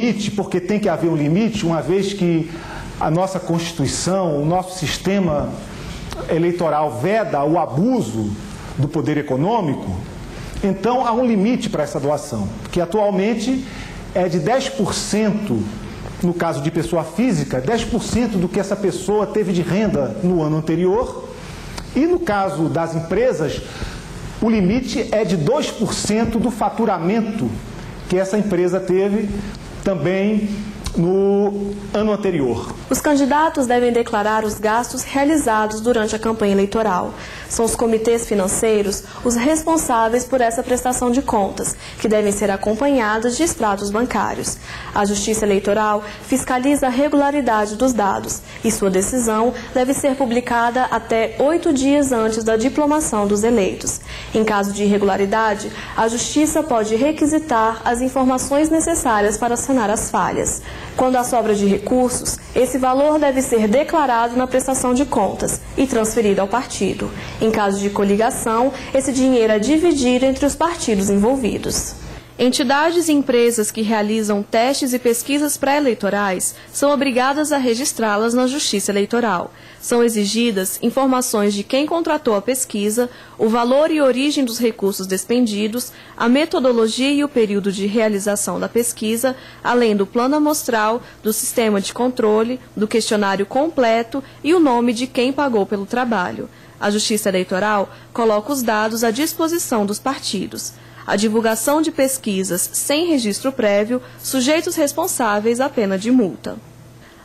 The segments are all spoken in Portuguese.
limite, porque tem que haver um limite, uma vez que a nossa Constituição, o nosso sistema eleitoral veda o abuso do poder econômico, então há um limite para essa doação, que atualmente é de 10%, no caso de pessoa física, 10% do que essa pessoa teve de renda no ano anterior, e no caso das empresas, o limite é de 2% do faturamento que essa empresa teve também no ano anterior. Os candidatos devem declarar os gastos realizados durante a campanha eleitoral. São os comitês financeiros os responsáveis por essa prestação de contas, que devem ser acompanhadas de extratos bancários. A Justiça Eleitoral fiscaliza a regularidade dos dados e sua decisão deve ser publicada até 8 dias antes da diplomação dos eleitos. Em caso de irregularidade, a Justiça pode requisitar as informações necessárias para sanar as falhas. Quando há sobra de recursos, esse valor deve ser declarado na prestação de contas e transferido ao partido. Em caso de coligação, esse dinheiro é dividido entre os partidos envolvidos. Entidades e empresas que realizam testes e pesquisas pré-eleitorais são obrigadas a registrá-las na Justiça Eleitoral. São exigidas informações de quem contratou a pesquisa, o valor e origem dos recursos despendidos, a metodologia e o período de realização da pesquisa, além do plano amostral, do sistema de controle, do questionário completo e o nome de quem pagou pelo trabalho. A Justiça Eleitoral coloca os dados à disposição dos partidos. A divulgação de pesquisas sem registro prévio sujeita os responsáveis à pena de multa.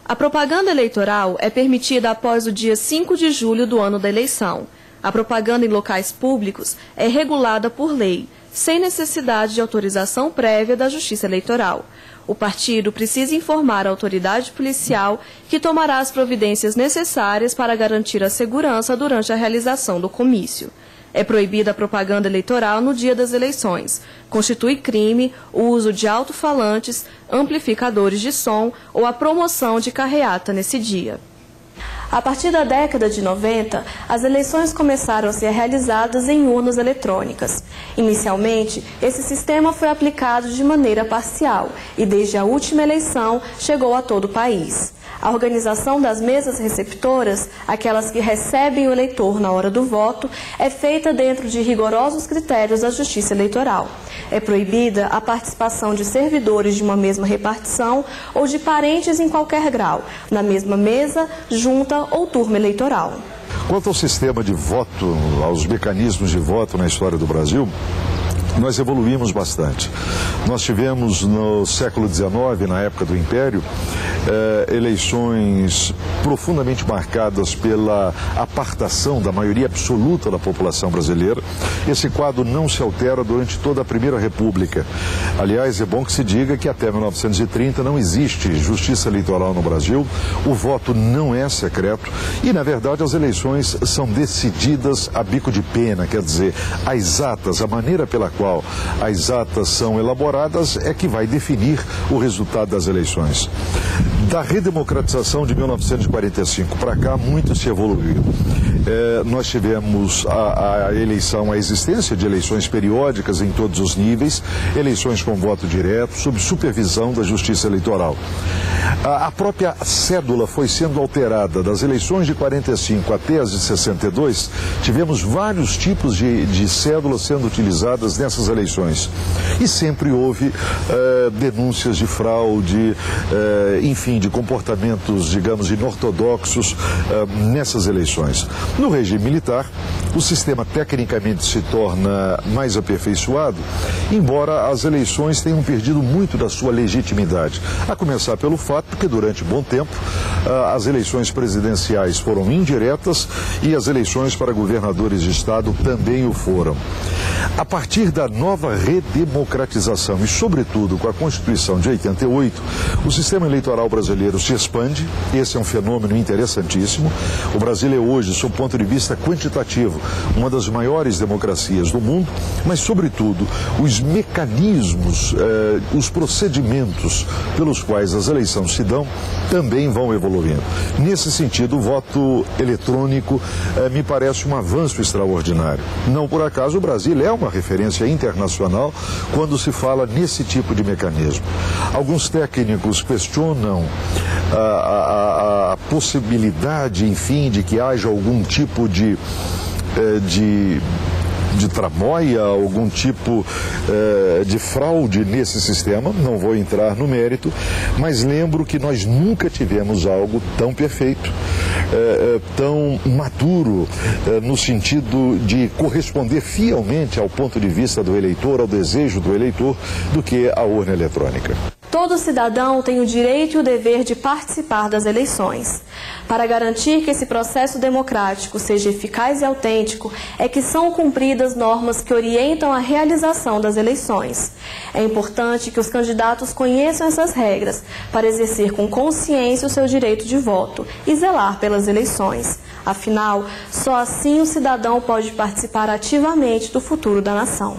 A propaganda eleitoral é permitida após o dia 5 de julho do ano da eleição. A propaganda em locais públicos é regulada por lei, sem necessidade de autorização prévia da Justiça Eleitoral. O partido precisa informar a autoridade policial que tomará as providências necessárias para garantir a segurança durante a realização do comício. É proibida a propaganda eleitoral no dia das eleições. Constitui crime o uso de alto-falantes, amplificadores de som ou a promoção de carreata nesse dia. A partir da década de 90, as eleições começaram a ser realizadas em urnas eletrônicas. Inicialmente, esse sistema foi aplicado de maneira parcial e, desde a última eleição, chegou a todo o país. A organização das mesas receptoras, aquelas que recebem o eleitor na hora do voto, é feita dentro de rigorosos critérios da Justiça Eleitoral. É proibida a participação de servidores de uma mesma repartição ou de parentes em qualquer grau, na mesma mesa, junta ou turma eleitoral. Quanto ao sistema de voto, aos mecanismos de voto na história do Brasil, nós evoluímos bastante. Nós tivemos no século XIX, na época do Império, eleições profundamente marcadas pela apartação da maioria absoluta da população brasileira. Esse quadro não se altera durante toda a Primeira República. Aliás, é bom que se diga que até 1930 não existe justiça eleitoral no Brasil, o voto não é secreto e, na verdade, as eleições são decididas a bico de pena, quer dizer, as atas, a maneira pela qual as atas são elaboradas é que vai definir o resultado das eleições. Da redemocratização de 1945 para cá, muito se evoluiu. Nós tivemos a eleição, a existência de eleições periódicas em todos os níveis, eleições com voto direto, sob supervisão da Justiça Eleitoral. A própria cédula foi sendo alterada das eleições de 45 até as de 62, tivemos vários tipos de cédulas sendo utilizadas nessas eleições. E sempre houve denúncias de fraude, enfim, de comportamentos, digamos, inortodoxos nessas eleições. No regime militar, o sistema tecnicamente se torna mais aperfeiçoado, embora as eleições tenham perdido muito da sua legitimidade. A começar pelo fato que durante bom tempo as eleições presidenciais foram indiretas e as eleições para governadores de estado também o foram. A partir da nova redemocratização e, sobretudo, com a Constituição de 88, o sistema eleitoral brasileiro se expande. Esse é um fenômeno interessantíssimo. O Brasil é hoje, sob o ponto de vista quantitativo, novo, uma das maiores democracias do mundo, mas, sobretudo, os mecanismos, os procedimentos pelos quais as eleições se dão também vão evoluindo. Nesse sentido, o voto eletrônico me parece um avanço extraordinário. Não por acaso o Brasil é uma referência internacional quando se fala nesse tipo de mecanismo. Alguns técnicos questionam a possibilidade, enfim, de que haja algum tipo de tramóia, algum tipo de fraude nesse sistema. Não vou entrar no mérito, mas lembro que nós nunca tivemos algo tão perfeito, tão maduro, no sentido de corresponder fielmente ao ponto de vista do eleitor, ao desejo do eleitor, do que a urna eletrônica. Todo cidadão tem o direito e o dever de participar das eleições. Para garantir que esse processo democrático seja eficaz e autêntico, é que são cumpridas normas que orientam a realização das eleições. É importante que os candidatos conheçam essas regras para exercer com consciência o seu direito de voto e zelar pelas eleições. Afinal, só assim o cidadão pode participar ativamente do futuro da nação.